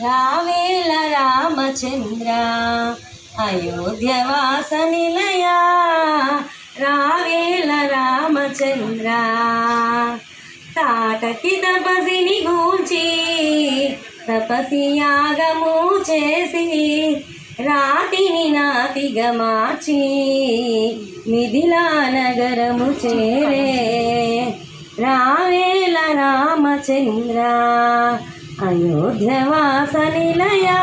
రావేల రామచంద్ర అయోధ్యవాస నిలయా రావేల రామచంద్ర తాటకి తపసిని గూల్చి తపసి యాగము చేసి రాతిని నాతిగా మార్చి మిథిలా నగరము చేరే రావేల రామచంద్ర అయోధ్యవాస నిలయా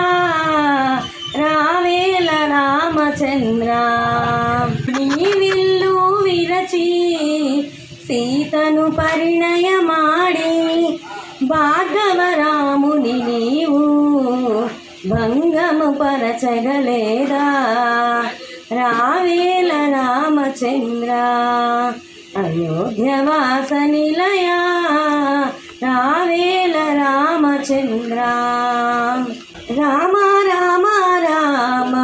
రావేల రామచంద్ర నీ విల్లు విరచి సీతను పరిణయమాడి భార్గవరాముని నీవు భంగము పరచగలేదా రావేల రామచంద్ర అయోధ్యవాస నిలయా రావేల రామచంద్ర రామ రామ రామ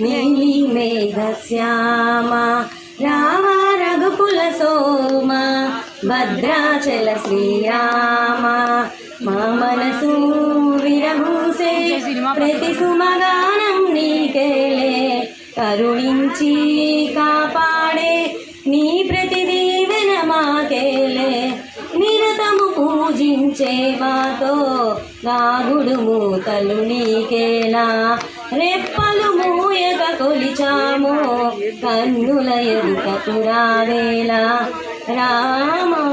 నీలి మేఘశ్యామ రామ రఘుకుల సోమ భద్రాచల శ్రీరామ మా మనసు విరహూసే ప్రతి సుమగానం నీకేలే కరుణించి కాపాడే నీ ప్రతి దీవెన మాకేలే నిరతము పూజించే మాతో గాగుడు మూతలు నీకేలా రెప్పలు మూయక కొలిచాము కన్నుల ఎదుటకు రావేలా రామా